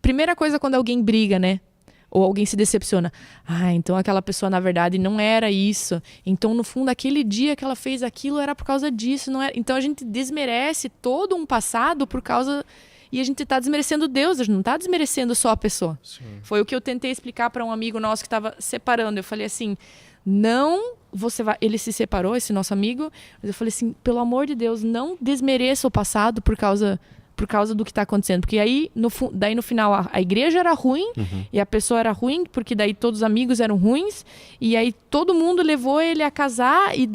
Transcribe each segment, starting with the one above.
Primeira coisa quando alguém briga, né? Ou alguém se decepciona. Ah, então aquela pessoa na verdade não era isso. Então no fundo aquele dia que ela fez aquilo era por causa disso, não era. Então a gente desmerece todo um passado por causa... E a gente tá desmerecendo Deus, a gente não tá desmerecendo só a pessoa. Sim. Foi o que eu tentei explicar para um amigo nosso que estava separando. Eu falei assim, não, você vai... Ele se separou, esse nosso amigo, mas eu falei assim, pelo amor de Deus, não desmereça o passado por causa do que está acontecendo. Porque aí, daí no final, a igreja era ruim, e a pessoa era ruim, porque daí todos os amigos eram ruins, e aí todo mundo levou ele a casar e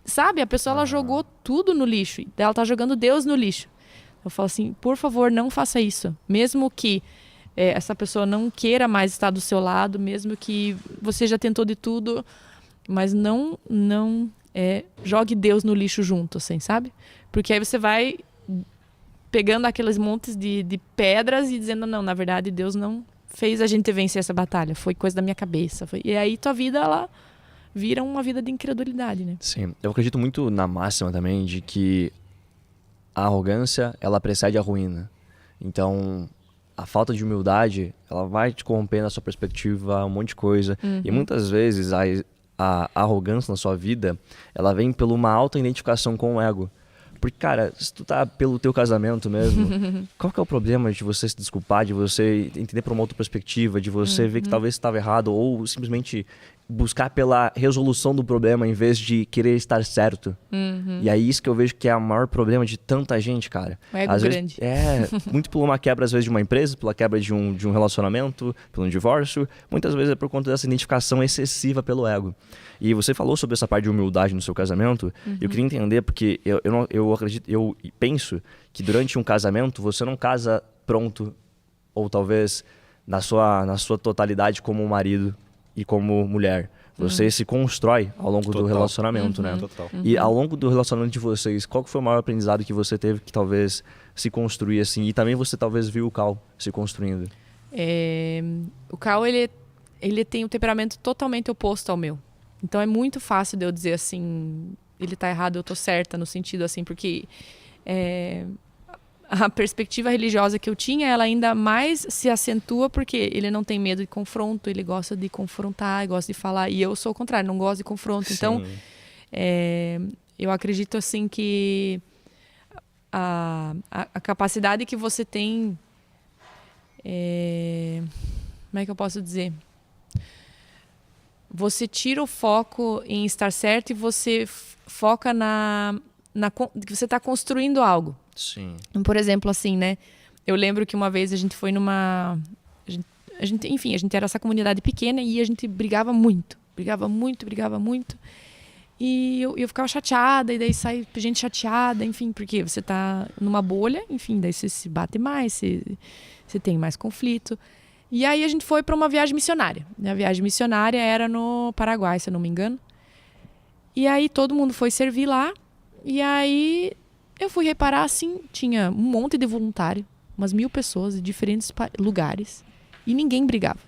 sabe? A pessoa, ela jogou tudo no lixo. Ela tá jogando Deus no lixo. Eu falo assim, por favor, não faça isso. Mesmo que essa pessoa não queira mais estar do seu lado, mesmo que você já tentou de tudo, mas não jogue Deus no lixo junto, assim, sabe? Porque aí você vai pegando aqueles montes de pedras e dizendo, não, na verdade, Deus não fez a gente vencer essa batalha. Foi coisa da minha cabeça. E aí tua vida, ela vira uma vida de incredulidade, né? Sim, eu acredito muito na máxima também de que a arrogância, ela precede a ruína. Então, a falta de humildade, ela vai te corromper na sua perspectiva, um monte de coisa. E muitas vezes a arrogância na sua vida, ela vem por uma alta identificação com o ego. Porque, cara, se tu tá pelo teu casamento mesmo, qual que é o problema de você se desculpar, de você entender por uma outra perspectiva, de você ver que talvez estava errado, ou simplesmente buscar pela resolução do problema em vez de querer estar certo. E é isso que eu vejo que é o maior problema de tanta gente, cara. O ego às grande. Vezes, muito por uma quebra, às vezes, de uma empresa, pela quebra de um relacionamento, pelo divórcio. Muitas vezes é por conta dessa identificação excessiva pelo ego. E você falou sobre essa parte de humildade no seu casamento. Eu queria entender, porque eu penso que durante um casamento você não casa pronto, ou talvez na sua totalidade como marido e como mulher. Você se constrói ao longo do relacionamento, né? Total. E ao longo do relacionamento de vocês, qual que foi o maior aprendizado que você teve que talvez se construir assim? E também você talvez viu o Cal se construindo. O Cal, ele tem um temperamento totalmente oposto ao meu. Então é muito fácil de eu dizer assim, ele tá errado, eu tô certa, no sentido assim, porque a perspectiva religiosa que eu tinha, ela ainda mais se acentua porque ele não tem medo de confronto, ele gosta de confrontar, gosta de falar, e eu sou o contrário, não gosto de confronto. Sim. Então, eu acredito assim que a capacidade que você tem, como é que eu posso dizer? Você tira o foco em estar certo e você foca que você está construindo algo. Sim. Por exemplo, assim, né? Eu lembro que uma vez a gente foi numa... A gente era essa comunidade pequena e a gente brigava muito. E eu ficava chateada, e daí sai gente chateada, enfim, porque você tá numa bolha, enfim, daí você se bate mais, você tem mais conflito. E aí a gente foi para uma viagem missionária. A viagem missionária era no Paraguai, se eu não me engano. E aí todo mundo foi servir lá. E aí eu fui reparar, assim, tinha um monte de voluntário, umas 1000 pessoas de diferentes lugares. E ninguém brigava.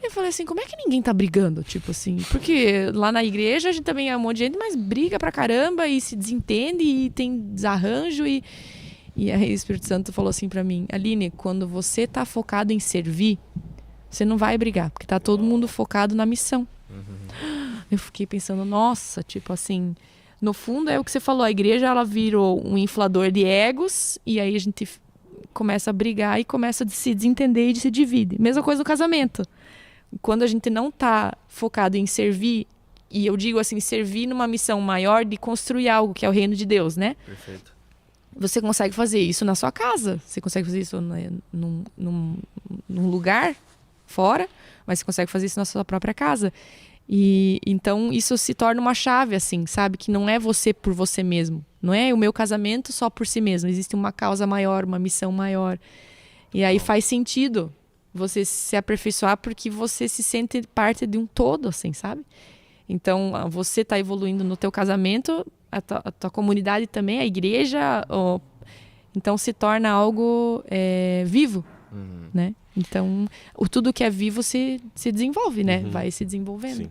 Eu falei assim, como é que ninguém tá brigando? Tipo assim, porque lá na igreja a gente também é um monte de gente, mas briga pra caramba e se desentende e tem desarranjo E aí o Espírito Santo falou assim pra mim, Aline, quando você tá focado em servir, você não vai brigar, porque tá todo mundo focado na missão. Eu fiquei pensando, nossa, tipo assim, no fundo é o que você falou, a igreja ela virou um inflador de egos, e aí a gente começa a brigar e começa a se desentender e se divide. Mesma coisa no casamento. Quando a gente não tá focado em servir, e eu digo assim, servir numa missão maior de construir algo que é o reino de Deus, né? Perfeito. Você consegue fazer isso na sua casa. Você consegue fazer isso num lugar fora, mas você consegue fazer isso na sua própria casa. E então isso se torna uma chave, assim, sabe? Que não é você por você mesmo. Não é o meu casamento só por si mesmo. Existe uma causa maior, uma missão maior. E aí faz sentido você se aperfeiçoar porque você se sente parte de um todo, assim, sabe? Então, você está evoluindo no teu casamento, a tua comunidade também, a igreja, então se torna algo vivo, né? Então, tudo que é vivo se desenvolve, né? Vai se desenvolvendo. Sim.